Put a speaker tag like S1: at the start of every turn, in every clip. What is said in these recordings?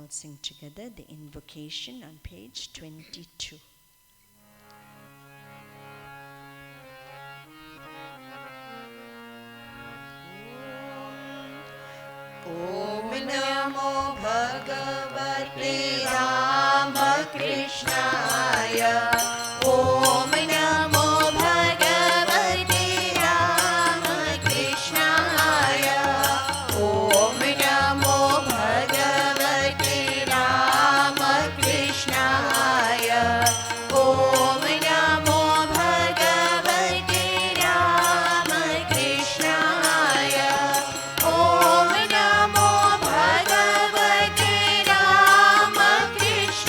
S1: Sing together the invocation on page 22.
S2: Om Namo Bhagavate Ramakrishnaya. Om Namo Bhagavate Ramakrishnaya. Om Namo Bhagavate Ramakrishnaya. Om Namo Bhagavate Ramakrishnaya. Om Namo Bhagavate Ramakrishnaya.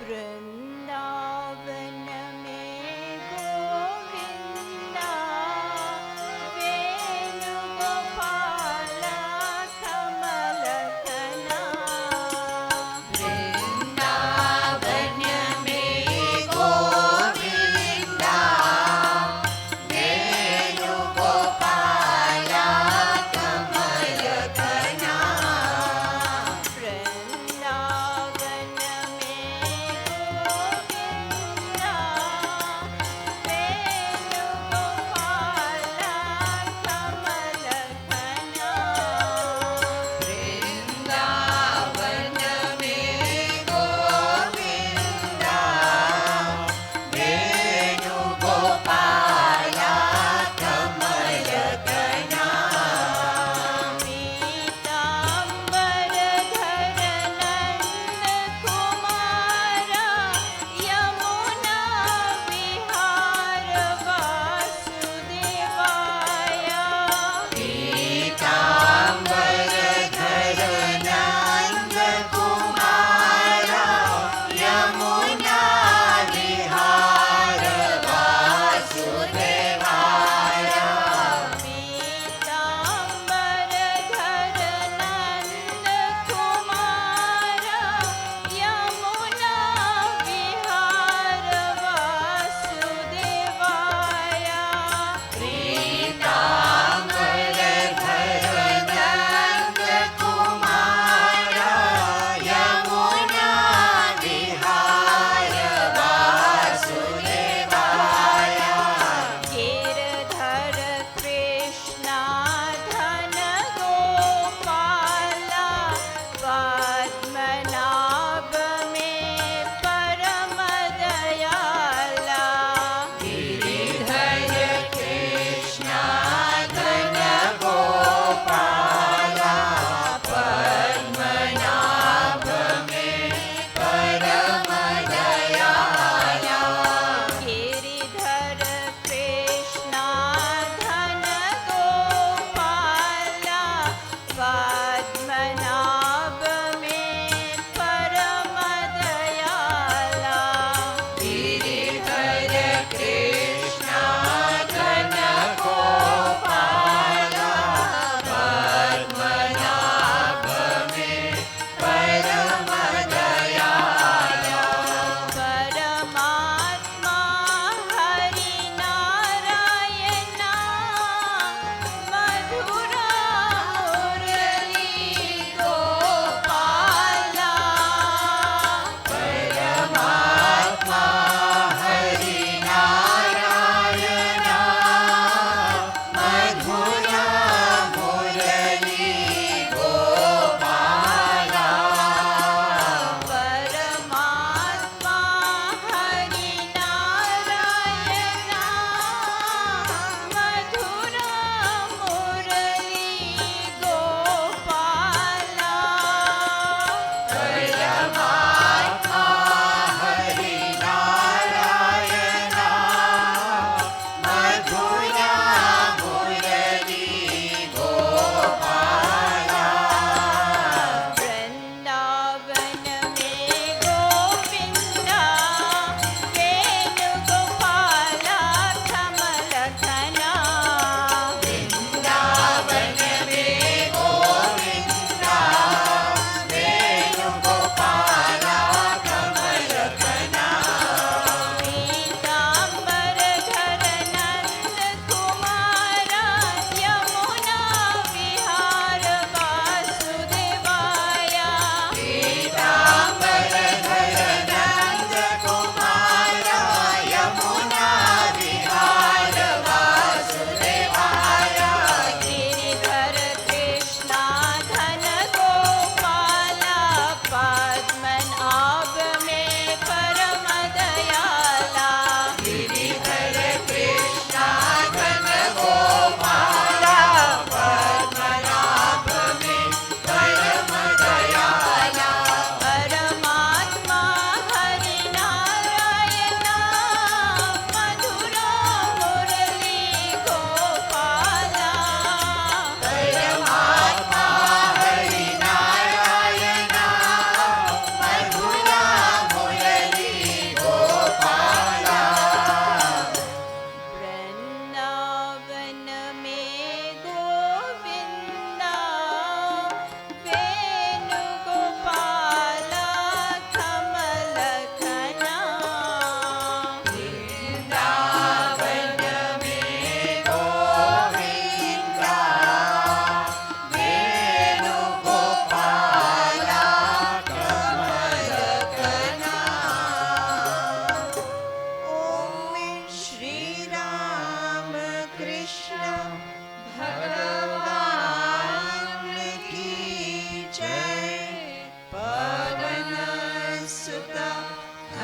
S2: Vrindavan में गोविंदा वेणुगोपाल कमलकना वृंदावन में गोविंदा वेणुगोपाल कमलकना वृंदावन में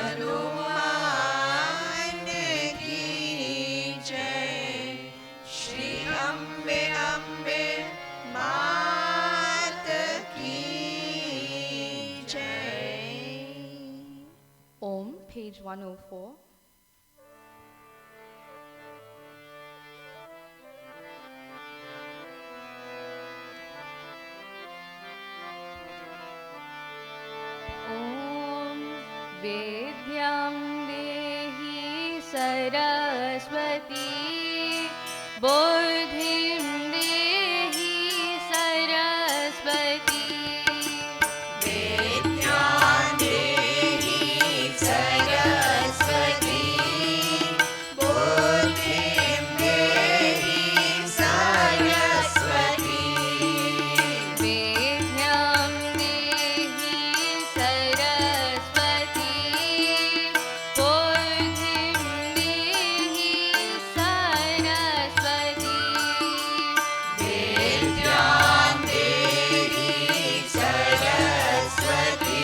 S2: हनुमान की जय। श्री अम्बे अम्बे मात की जय।
S3: Om, page 104. Om Vidyam Dehi Saraswati Buddhim Dehi Saraswati
S2: विद्यां देहि सरस्वती। बुद्धिं देहि Saraswati.
S3: Vidyam Dehi Saraswati Buddhim Dehi Saraswati
S2: विद्यां देहि सरस्वती।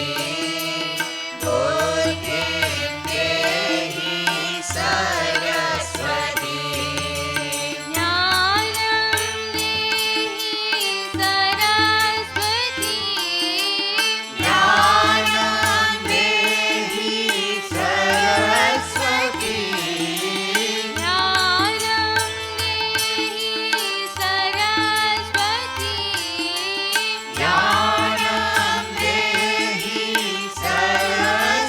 S2: बुद्धिं देहि सरस्वती।
S3: Jnanam Dehi Saraswati
S2: ज्ञानं देहि सरस्वती।
S3: Jnanam Dehi
S2: ज्ञानं
S3: Saraswati
S2: देहि सरस्वती।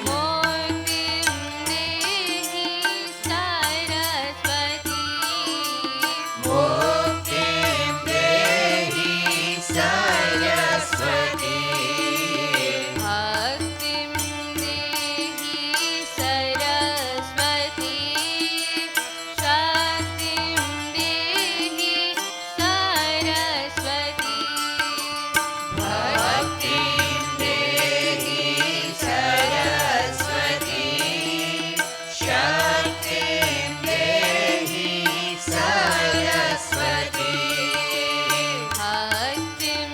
S2: मुक्तिं देहि Saraswati.
S3: Bhaktim Dehi Saraswati Shaktim Dehi Saraswati
S2: भक्तिं देहि सरस्वती। शक्तिं देहि सरस्वती।
S3: Bhaktim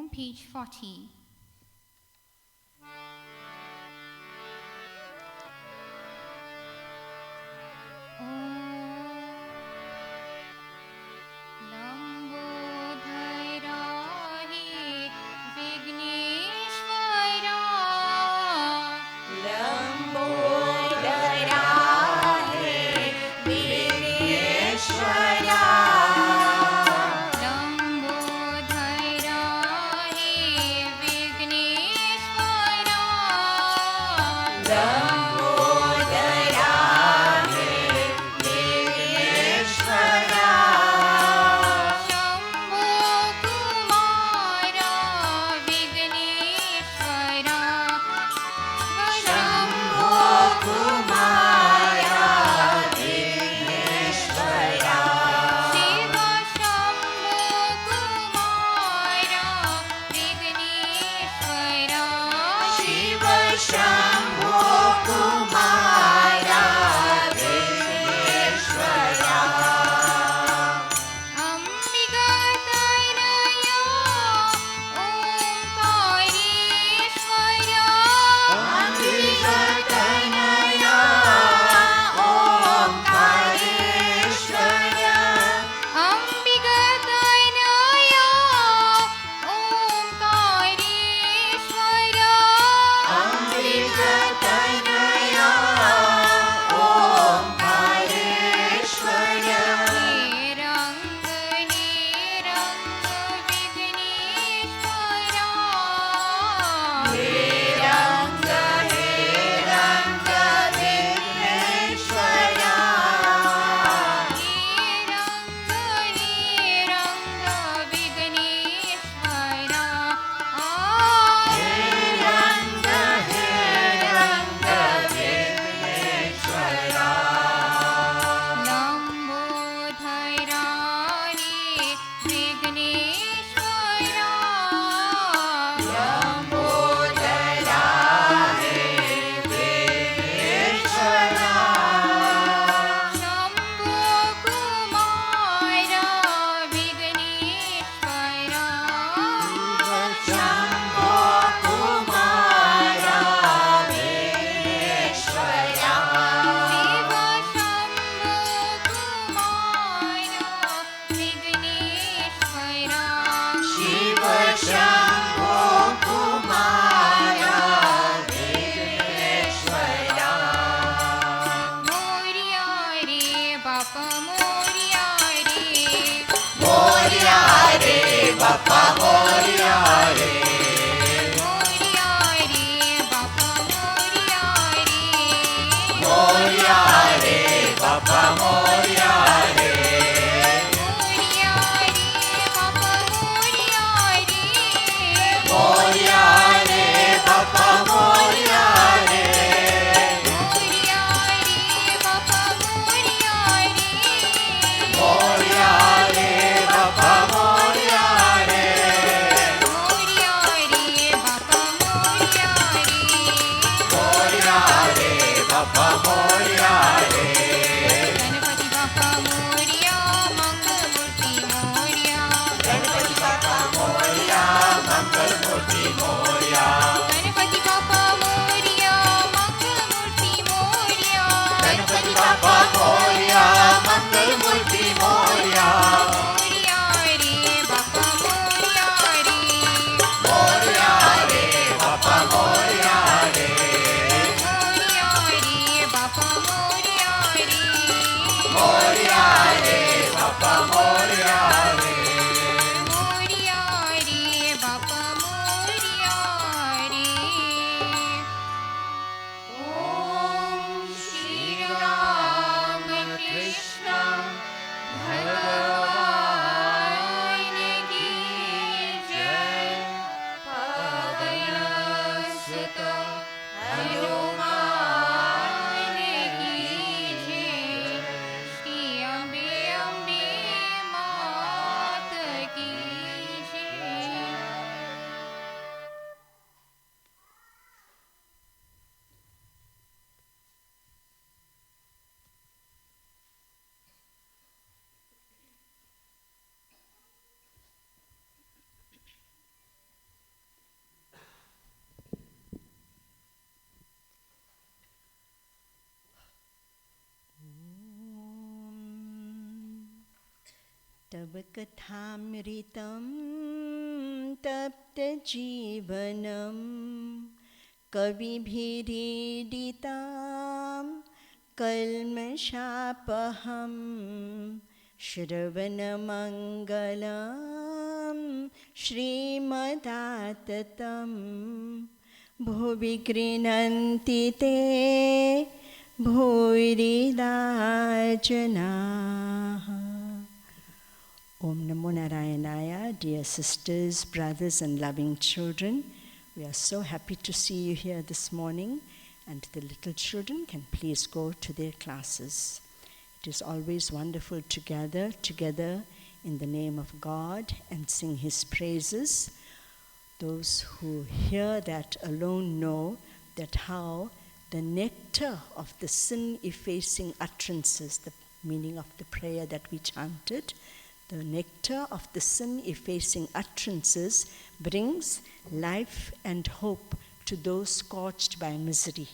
S3: on page 40.
S1: तव कथामृतं तप्तजीवनं कविभिरीडितां कल्मषापहं श्रवणमङ्गलं श्रीमदाततं भुवि गृह्णन्ति ते भूरिदा जनाः. Om Namo Narayanaya. Dear sisters, brothers and loving children, we are so happy to see you here this morning, and the little children can please go to their classes. It is always wonderful to gather together in the name of God and sing His praises. Those who hear that alone know that how the nectar of the sin-effacing utterances, the meaning of the prayer that we chanted, the nectar of the sin-effacing utterances brings life and hope to those scorched by misery.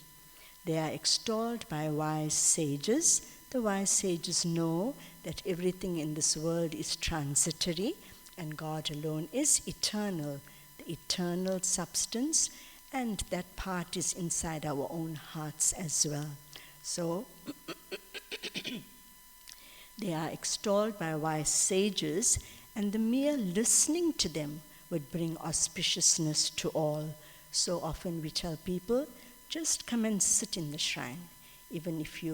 S1: They are extolled by wise sages. The wise sages know that everything in this world is transitory and God alone is eternal, the eternal substance, and that part is inside our own hearts as well. So, they are extolled by wise sages, and the mere listening to them would bring auspiciousness to all. So often we tell people, just come and sit in the shrine. Even if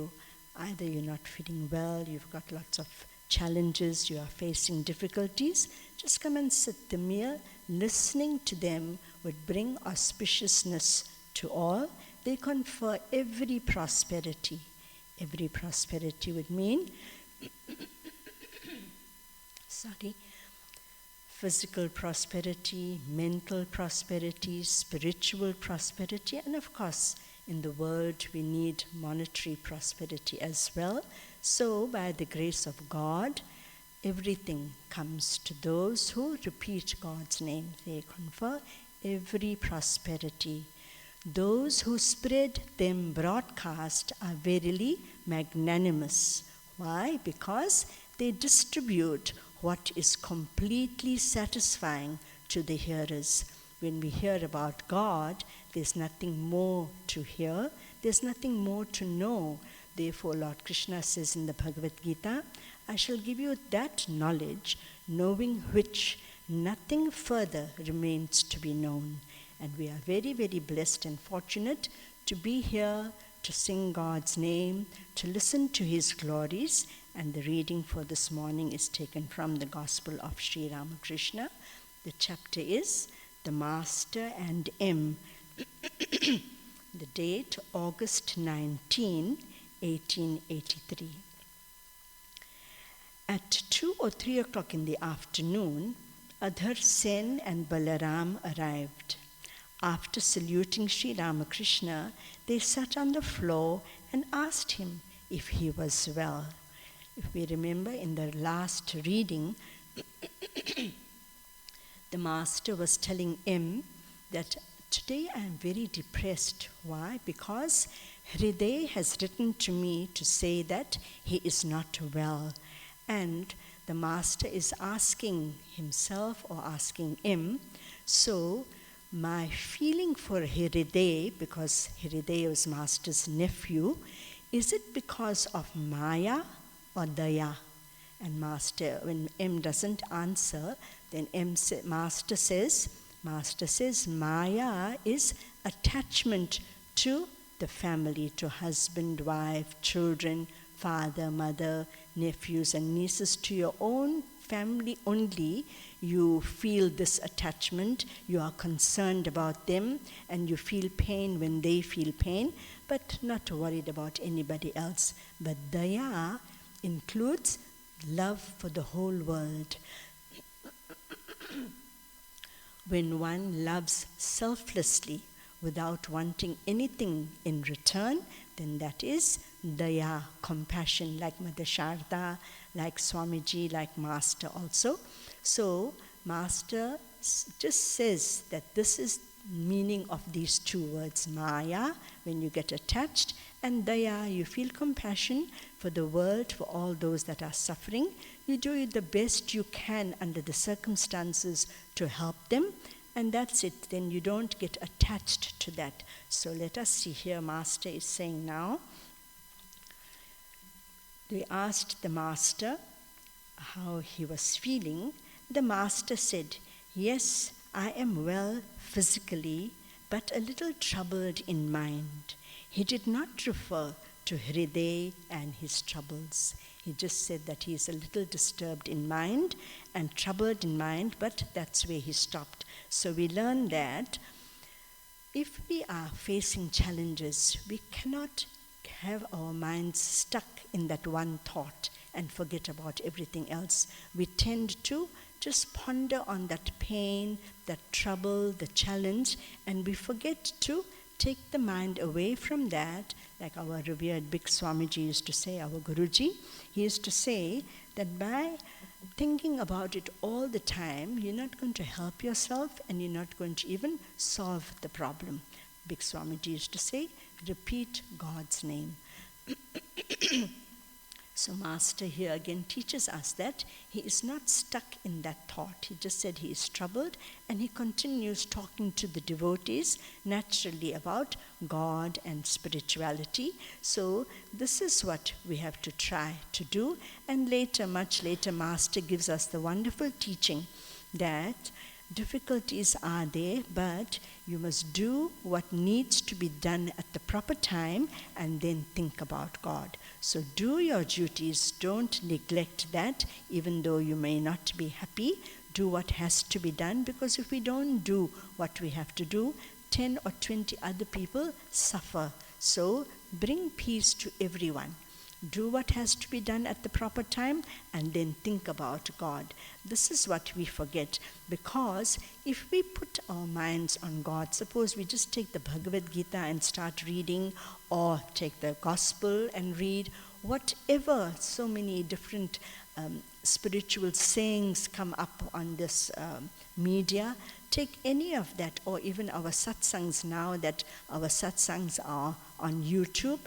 S1: either you're not feeling well, you've got lots of challenges, you are facing difficulties, just come and sit. The mere listening to them would bring auspiciousness to all. They confer every prosperity. Every prosperity would mean physical prosperity, mental prosperity, spiritual prosperity, and of course, in the world we need monetary prosperity as well. So, by the grace of God, everything comes to those who repeat God's name. They confer every prosperity. Those who spread them broadcast are verily magnanimous. Why? Because they distribute what is completely satisfying to the hearers. When we hear about God, there's nothing more to hear, there's nothing more to know. Therefore, Lord Krishna says in the Bhagavad Gita, I shall give you that knowledge, knowing which nothing further remains to be known. And we are very, very blessed and fortunate to be here, to sing God's name, to listen to His glories. And the reading for this morning is taken from the Gospel of Sri Ramakrishna. The chapter is The Master and M. The date, August 19, 1883. At 2 or 3 o'clock in the afternoon, Adhar Sen and Balaram arrived. After saluting Sri Ramakrishna, they sat on the floor and asked him if he was well. If we remember in the last reading, the master was telling M that today I am very depressed. Why? Because Hriday has written to me to say that he is not well. And the master is asking himself or asking M, so my feeling for Hriday, because Hriday was master's nephew, is it because of Maya or Daya? And master, when M doesn't answer, then master says, Maya is attachment to the family, to husband, wife, children, father, mother, nephews and nieces. To your own family only you feel this attachment, you are concerned about them, and you feel pain when they feel pain, but not worried about anybody else. But Daya includes love for the whole world. When one loves selflessly without wanting anything in return, then that is Daya, compassion, like Mother Sarada, like Swamiji, like Master also. So Master just says that this is meaning of these two words, Maya, when you get attached, and Daya, you feel compassion for the world, for all those that are suffering. You do the best you can under the circumstances to help them, and that's it. Then you don't get attached to that. So let us see here, Master is saying now, they asked the Master how he was feeling. The Master said, yes, I am well physically, but a little troubled in mind. He did not refer to Hriday and his troubles. He just said that he is a little disturbed in mind and troubled in mind, but that's where he stopped. So we learn that if we are facing challenges, we cannot have our minds stuck in that one thought and forget about everything else. We tend to just ponder on that pain, that trouble, the challenge, and we forget to take the mind away from that. Like our revered big Swamiji used to say, our Guruji, he used to say that by thinking about it all the time, you're not going to help yourself and you're not going to even solve the problem. Big Swamiji used to say, repeat God's name. So Master here again teaches us that he is not stuck in that thought. He just said he is troubled, and he continues talking to the devotees naturally about God and spirituality. So this is what we have to try to do. And later, much later, Master gives us the wonderful teaching that difficulties are there, but you must do what needs to be done at the proper time and then think about God. So do your duties, don't neglect that, even though you may not be happy. Do what has to be done, because if we don't do what we have to do, 10 or 20 other people suffer. So bring peace to everyone. Do what has to be done at the proper time and then think about God. This is what we forget, because if we put our minds on God, suppose we just take the Bhagavad Gita and start reading, or take the Gospel and read, whatever, so many different spiritual sayings come up on this media, take any of that, or even our satsangs now that our satsangs are on YouTube.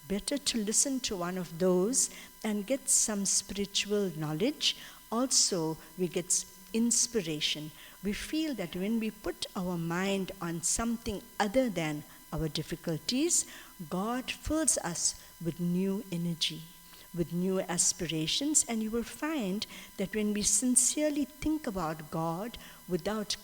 S1: Better to listen to one of those and get some spiritual knowledge. Also, we get inspiration. We feel that when we put our mind on something other than our difficulties, God fills us with new energy, with new aspirations, and you will find that when we sincerely think about God without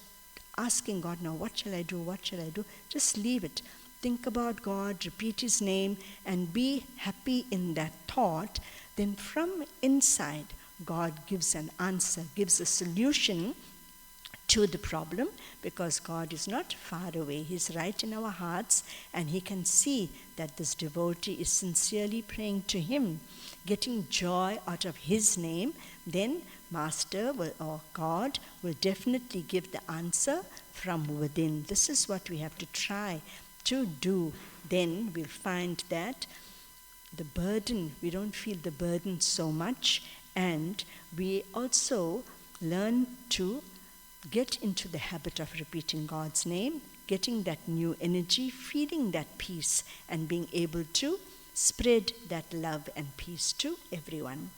S1: asking God, now what shall I do, what shall I do, just leave it. Think about God, repeat his name, and be happy in that thought. Then from inside, God gives an answer, gives a solution to the problem, because God is not far away. He's right in our hearts, and he can see that this devotee is sincerely praying to him, getting joy out of his name. Then Master or God will definitely give the answer from within. This is what we have to try to do. Then we'll find that the burden, we don't feel the burden so much, and we also learn to get into the habit of repeating God's name, getting that new energy, feeling that peace, and being able to spread that love and peace to everyone.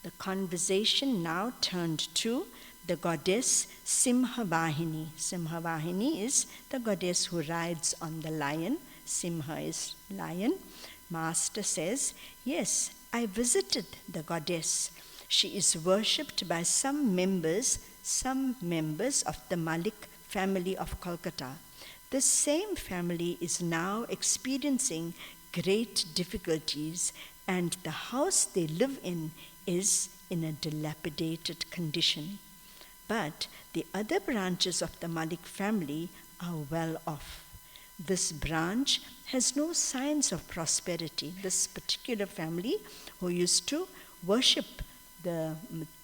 S1: The conversation now turned to the goddess Simhavahini. Simhavahini is the goddess who rides on the lion. Simha is lion. Master says, yes, I visited the goddess. She is worshipped by some members of the Malik family of Kolkata. This same family is now experiencing great difficulties, and the house they live in is in a dilapidated condition. But the other branches of the Malik family are well off. This branch has no signs of prosperity. This particular family who used to worship the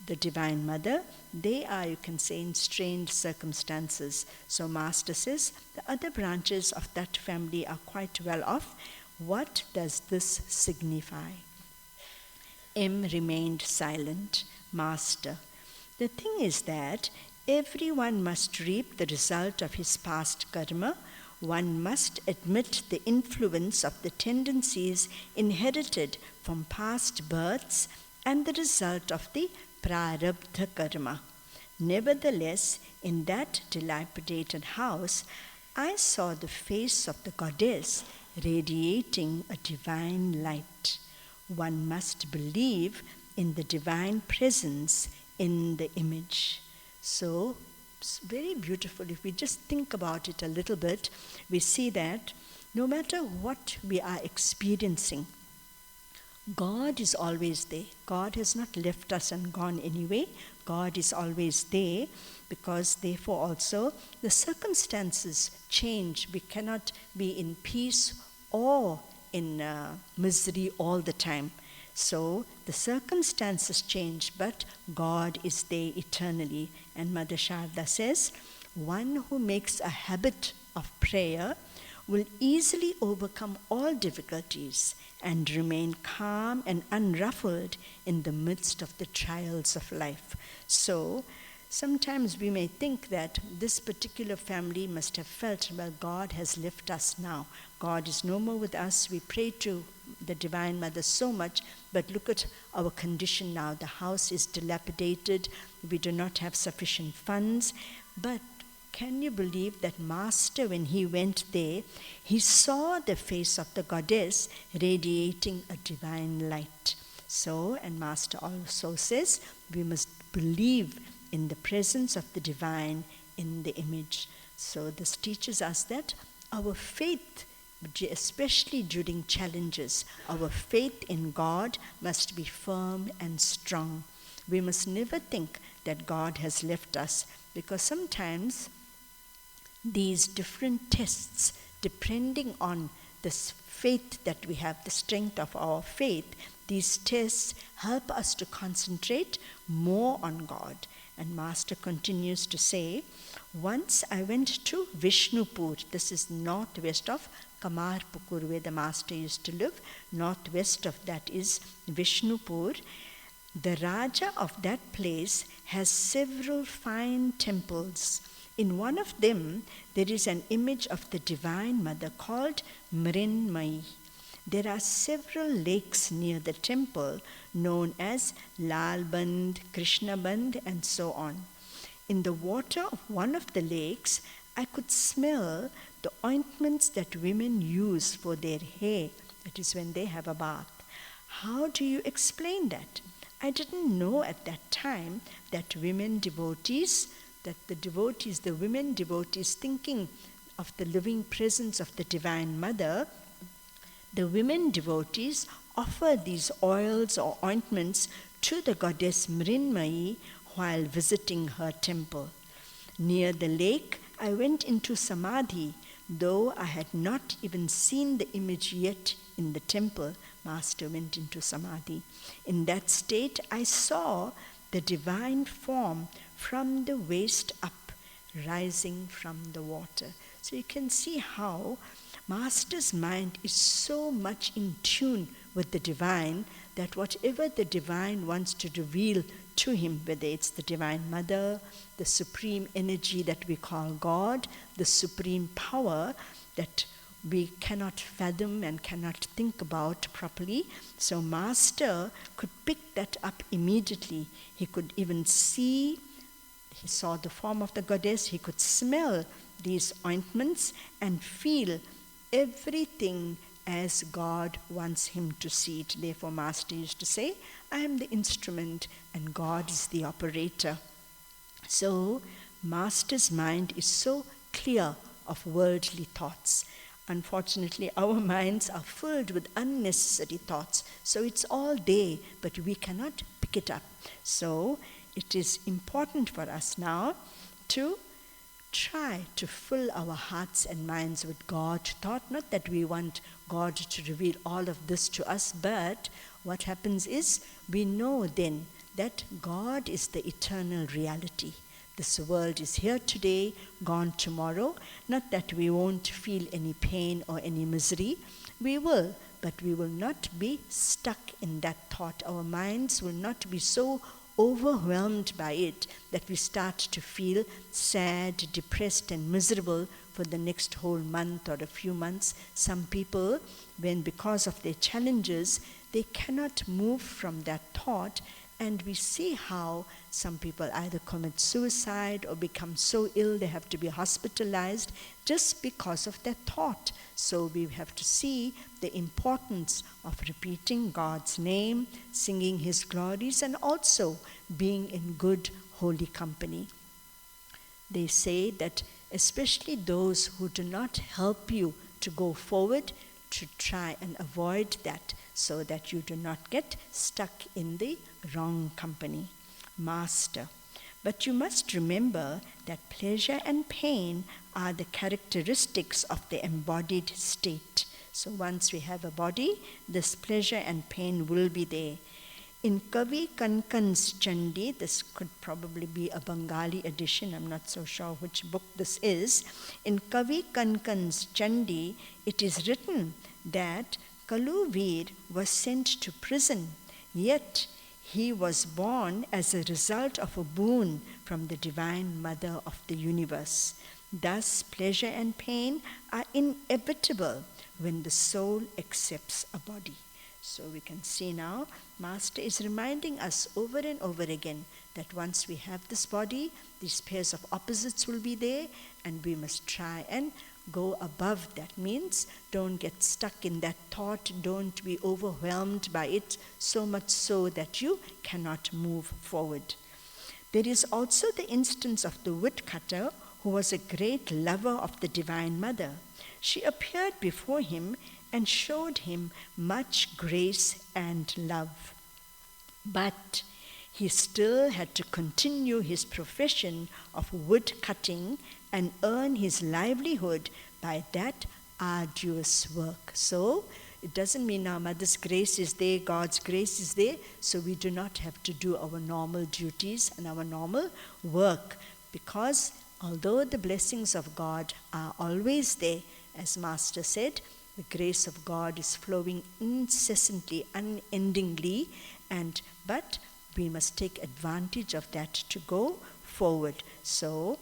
S1: Divine Mother, they are, you can say, in strained circumstances. So Master says the other branches of that family are quite well off. What does this signify? M remained silent. Master, the thing is that Everyone must reap the result of his past karma. One must admit the influence of the tendencies inherited from past births and the result of the prarabdha karma. Nevertheless, in that dilapidated house, I saw the face of the goddess radiating a divine light. One must believe in the divine presence in the image. So, it's very beautiful. If we just think about it a little bit, we see that no matter what we are experiencing, God is always there. God has not left us and gone anyway. God is always there, because therefore also the circumstances change. We cannot be in peace or in misery all the time. So the circumstances change, but God is there eternally. And Mother Sharda says, one who makes a habit of prayer will easily overcome all difficulties and remain calm and unruffled in the midst of the trials of life. So sometimes we may think that this particular family must have felt, well, God has left us now. God is no more with us. We pray to the Divine Mother so much, but look at our condition now. The house is dilapidated. We do not have sufficient funds. But can you believe that Master, when he went there, he saw the face of the goddess radiating a divine light. So, and Master also says, we must believe in the presence of the divine in the image. So this teaches us that our faith, especially during challenges, our faith in God must be firm and strong. We must never think that God has left us, because sometimes these different tests, depending on the faith that we have, the strength of our faith, these tests help us to concentrate more on God. And Master continues to say, once I went to Vishnupur. This is northwest of Kamarpukur, where the Master used to live. Northwest of that is Vishnupur. The Raja of that place has several fine temples. In one of them, there is an image of the Divine Mother called Mrinmayi. There are several lakes near the temple known as Lalband, Krishnaband, and so on. In the water of one of the lakes, I could smell the ointments that women use for their hair, that is when they have a bath. How do you explain that? I didn't know at that time that the women devotees, thinking of the living presence of the Divine Mother, the women devotees offer these oils or ointments to the goddess Mrinmayi while visiting her temple. Near the lake, I went into Samadhi, though I had not even seen the image yet in the temple. Master went into Samadhi. In that state, I saw the divine form from the waist up, rising from the water. So you can see how Master's mind is so much in tune with the divine that whatever the divine wants to reveal to him, whether it's the Divine Mother, the supreme energy that we call God, the supreme power that we cannot fathom and cannot think about properly. So Master could pick that up immediately. He could even see, he saw the form of the goddess, he could smell these ointments and feel everything as God wants him to see it. Therefore, Master used to say, I am the instrument and God is the operator. So, Master's mind is so clear of worldly thoughts. Unfortunately, our minds are filled with unnecessary thoughts. So it's all there, but we cannot pick it up. So it is important for us now to try to fill our hearts and minds with God thought. Not that we want God to reveal all of this to us, but what happens is we know then that God is the eternal reality. This world is here today, gone tomorrow. Not that we won't feel any pain or any misery. We will, but we will not be stuck in that thought. Our minds will not be so overwhelmed by it that we start to feel sad, depressed, and miserable for the next whole month or a few months. Some people, when because of their challenges, they cannot move from that thought, and we see how some people either commit suicide or become so ill they have to be hospitalized just because of that thought. So we have to see the importance of repeating God's name, singing His glories, and also being in good, holy company. They say that especially those who do not help you to go forward, to try and avoid that so that you do not get stuck in the wrong company. Master. But you must remember that pleasure and pain are the characteristics of the embodied state. So once we have a body, this pleasure and pain will be there. In Kavi Kankan's Chandi, this could probably be a Bengali edition, I'm not so sure which book this is. In Kavi Kankan's Chandi, it is written that Kaluveer was sent to prison, yet he was born as a result of a boon from the Divine Mother of the universe. Thus, pleasure and pain are inevitable when the soul accepts a body. So we can see now, Master is reminding us over and over again that once we have this body, these pairs of opposites will be there, and we must try and go above. That means don't get stuck in that thought, don't be overwhelmed by it so much so that you cannot move forward. There is also the instance of the woodcutter who was a great lover of the Divine Mother. She appeared before him and showed him much grace and love. But he still had to continue his profession of wood cutting and earn his livelihood by that arduous work. So it doesn't mean our Mother's grace is there, God's grace is there, so we do not have to do our normal duties and our normal work, because although the blessings of God are always there, as Master said, the grace of God is flowing incessantly, unendingly, but we must take advantage of that to go forward. So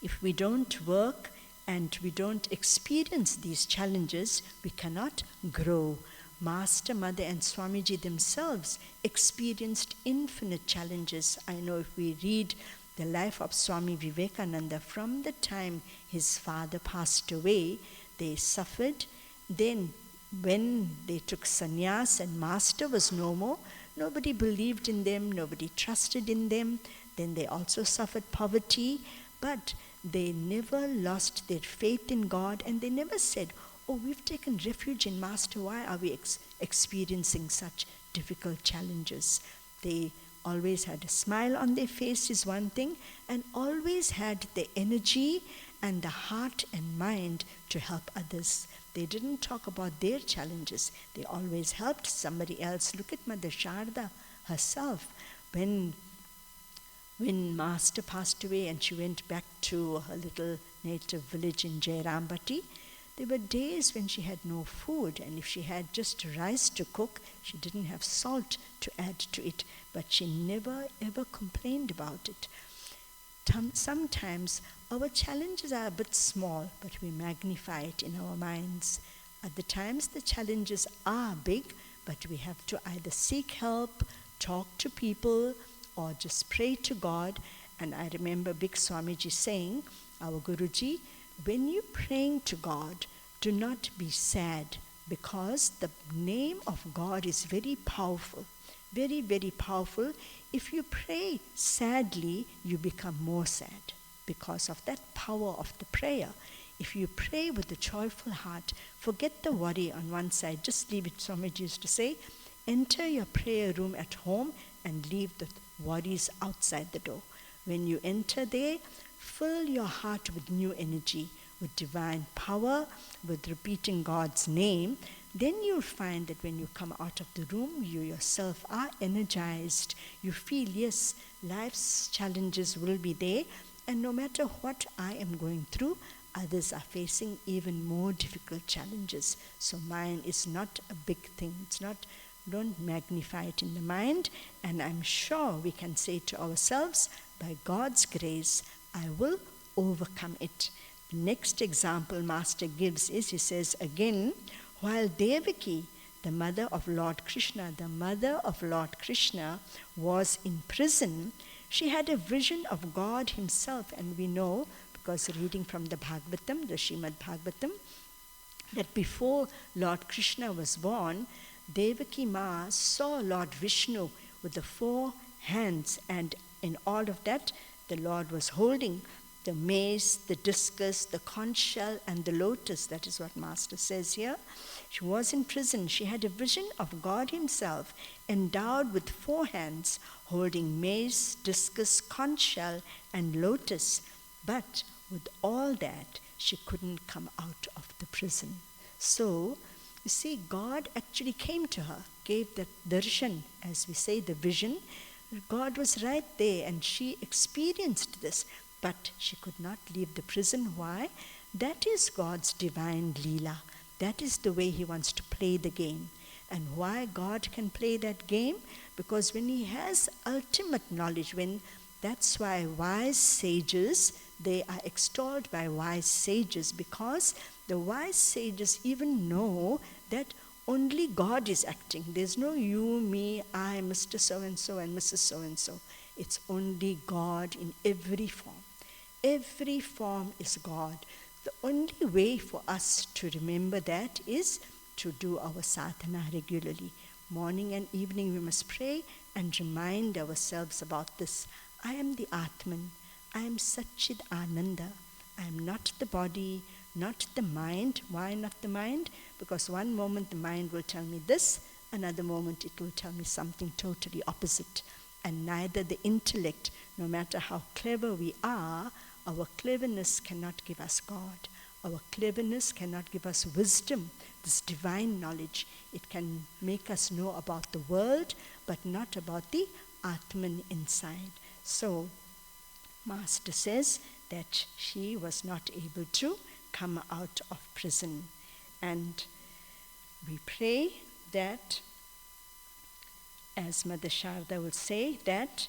S1: if we don't work and we don't experience these challenges, we cannot grow. Master, Mother, and Swamiji themselves experienced infinite challenges. I know if we read the life of Swami Vivekananda, from the time his father passed away, they suffered. Then when they took sannyas and Master was no more, nobody believed in them, nobody trusted in them. Then they also suffered poverty, but they never lost their faith in God, and they never said, oh, we've taken refuge in Master, why are we experiencing such difficult challenges? They always had a smile on their face is one thing, and always had the energy and the heart and mind to help others. They didn't talk about their challenges. They always helped somebody else. Look at Mother Sarada herself. When Master passed away and she went back to her little native village in Jairambati, there were days when she had no food, and if she had just rice to cook, she didn't have salt to add to it, but she never ever complained about it. Sometimes our challenges are a bit small, but we magnify it in our minds. Other times the challenges are big, but we have to either seek help, talk to people, or just pray to God. And I remember Big Swamiji saying, our Guruji, when you're praying to God, do not be sad, because the name of God is very powerful, very, very powerful. If you pray sadly, you become more sad because of that power of the prayer. If you pray with a joyful heart, forget the worry on one side, just leave it. Swamiji used to say, enter your prayer room at home and leave the worries outside the door. When you enter there, fill your heart with new energy, with divine power, with repeating God's name. Then you'll find that when you come out of the room, you yourself are energized. You feel, yes, life's challenges will be there, and no matter what I am going through, others are facing even more difficult challenges. So mine is not a big thing. It's not Don't magnify it in the mind. And I'm sure we can say to ourselves, by God's grace, I will overcome it. The next example Master gives is, he says again, while Devaki, the mother of Lord Krishna, was in prison, she had a vision of God himself. And we know, because reading from the Bhagavatam, the Srimad Bhagavatam, that before Lord Krishna was born, Devaki Ma saw Lord Vishnu with the 4 hands, and in all of that, the Lord was holding the mace, the discus, the conch shell, and the lotus. That is what Master says here. She was in prison. She had a vision of God himself, endowed with 4 hands, holding mace, discus, conch shell, and lotus. But with all that, she couldn't come out of the prison. So, you see, God actually came to her, gave that darshan, as we say, the vision. God was right there, and she experienced this. But she could not leave the prison. Why? That is God's divine Leela. That is the way he wants to play the game. And why God can play that game? Because when he has ultimate knowledge, that's why wise sages, they are extolled by wise sages, because the wise sages even know that only God is acting. There's no you, me, I, Mr. So-and-so and Mrs. So-and-so. It's only God in every form. Every form is God. The only way for us to remember that is to do our sadhana regularly. Morning and evening we must pray and remind ourselves about this. I am the Atman. I am Satchid Ananda. I am not the body, not the mind. Why not the mind? Because one moment the mind will tell me this, another moment it will tell me something totally opposite. And neither the intellect, no matter how clever we are, our cleverness cannot give us God. Our cleverness cannot give us wisdom, this divine knowledge. It can make us know about the world, but not about the Atman inside. So, Master says that she was not able to come out of prison. And we pray that, as Mother Sharda will say, that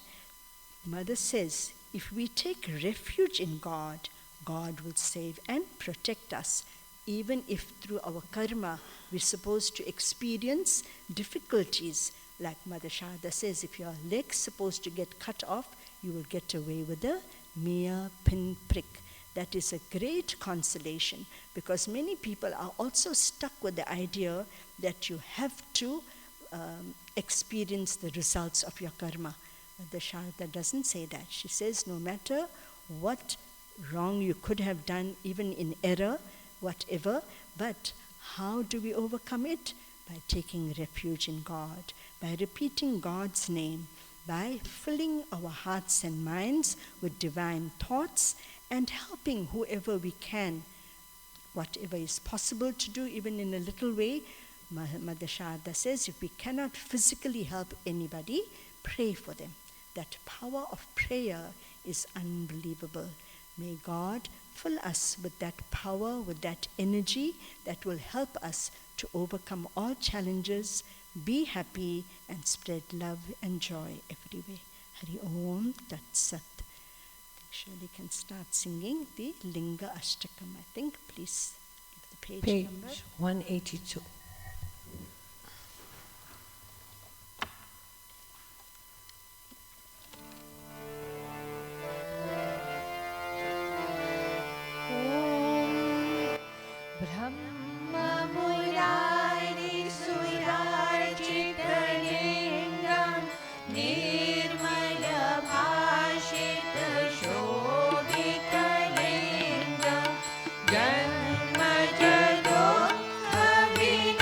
S1: Mother says, if we take refuge in God, God will save and protect us. Even if through our karma we're supposed to experience difficulties, like Mother Sharda says, if your leg's supposed to get cut off, you will get away with a mere pinprick. That is a great consolation, because many people are also stuck with the idea that you have to experience the results of your karma. The Sharda doesn't say that. She says no matter what wrong you could have done, even in error, whatever, but how do we overcome it? By taking refuge in God, by repeating God's name, by filling our hearts and minds with divine thoughts and helping whoever we can, whatever is possible to do, even in a little way. Mother Sharda says, if we cannot physically help anybody, pray for them. That power of prayer is unbelievable. May God fill us with that power, with that energy that will help us to overcome all challenges, be happy, and spread love and joy everywhere. Hari Om Tat Sat. Surely can start singing the Linga Ashtakam. I think, please give the page number.
S4: Page 182.
S2: जन्मजदो अभिनन्दनं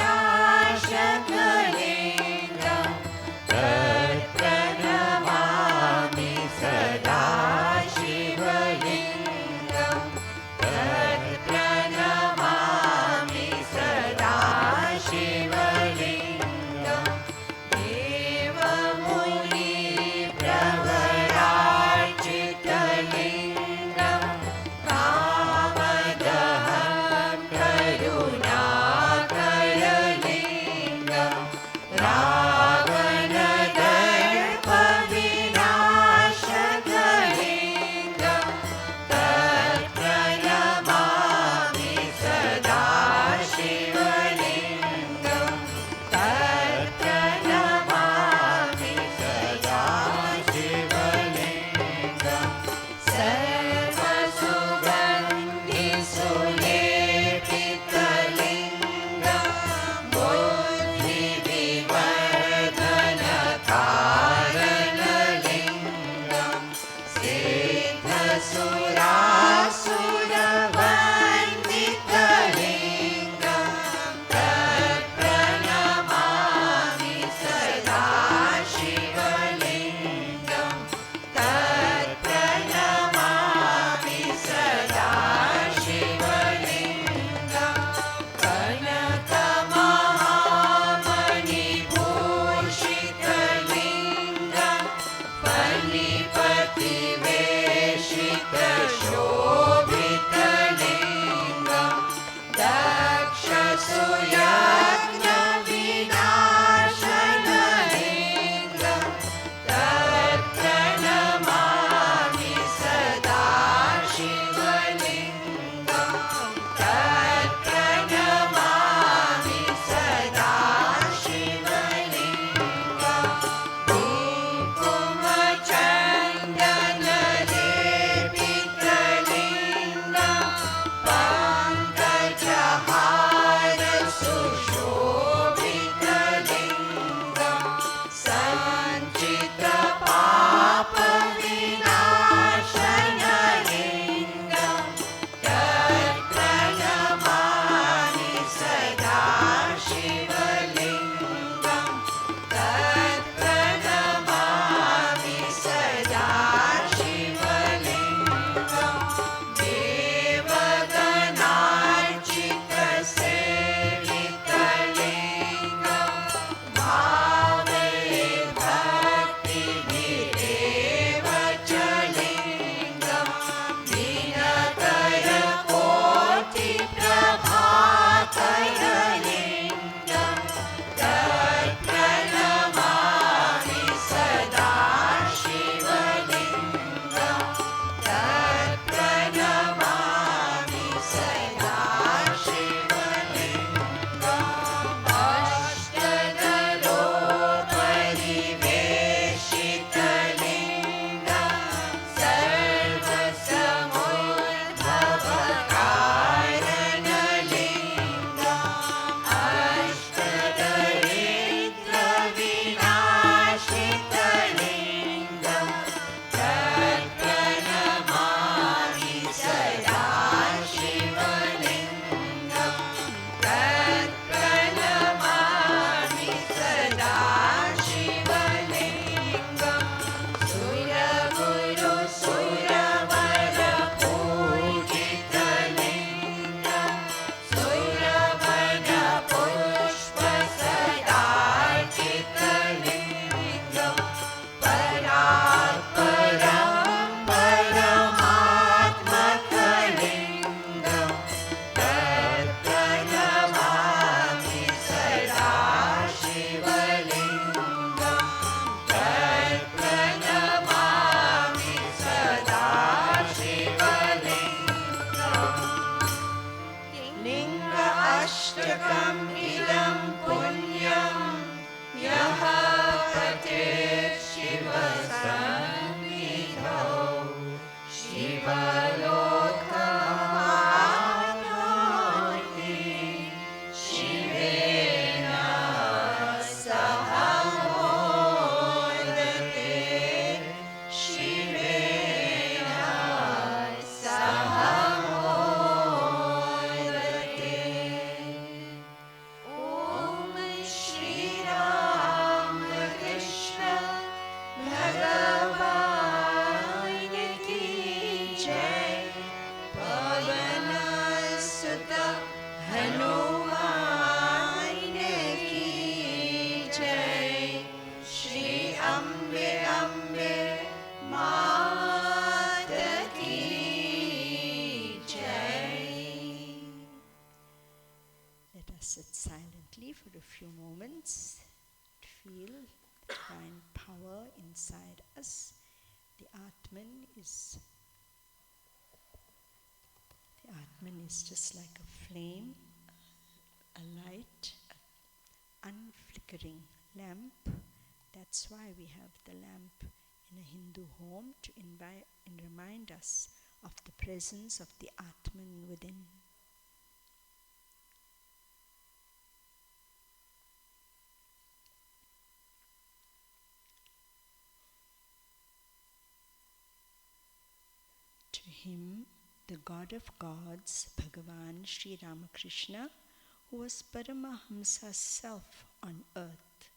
S1: Sit silently for a few moments. Feel the divine power inside us. The Atman is just like a flame, a light, an unflickering lamp. That's why we have the lamp in a Hindu home, to invite and remind us of the presence of the Atman within. To him, the God of gods, Bhagavan Sri Ramakrishna, who was Paramahamsa's self on earth,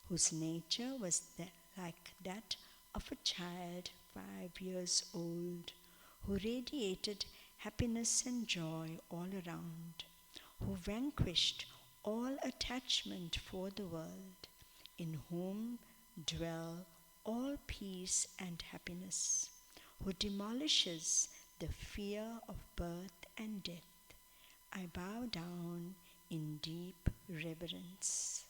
S1: whose nature was like that of a child 5 years old, who radiated happiness and joy all around, who vanquished all attachment for the world, in whom dwell all peace and happiness, who demolishes the fear of birth and death. I bow down in deep reverence.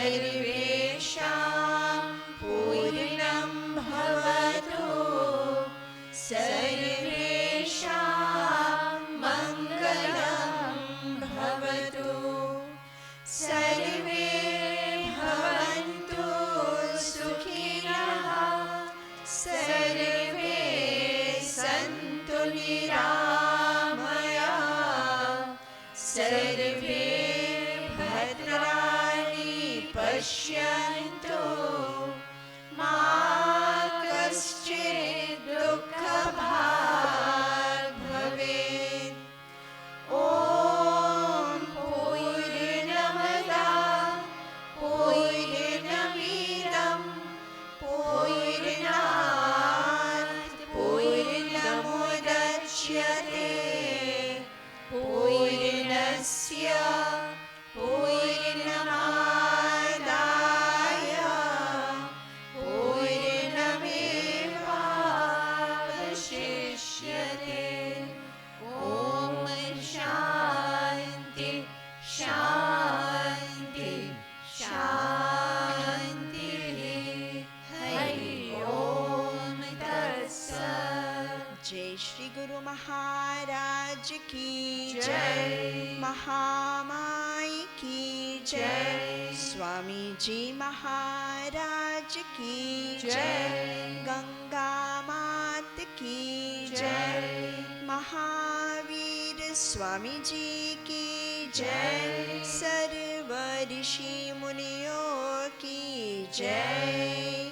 S2: सर्वेषां पूर्णं भवतु सर्वेषां मङ्गलं भवतु सर्वे भवन्तु सुखिनः सर्वे सन्तु निरामयाः सर्वे भद्राणि पश्यन्तु मा कश्चित् दुःखभाग् भवेत् ॐ पूर्णमदः पूर्णमिदं पूर्णात् पूर्णमुदच्यते पूर्णस्य पूर्णमादाय पूर्णमेवावशिष्यते ॐ शान्ति शान्ति शान्तिः हरि ओम तत्सत्
S1: जय श्री गुरु महाराज की
S2: जय।
S1: महामाई की
S2: जय।
S1: स्वामी जी महाराज की
S2: जय।
S1: गंगा मात की
S2: जय।
S1: महावीर स्वामी जी की
S2: जय।
S1: सर्व ऋषि मुनियों की
S2: जय।
S1: जय।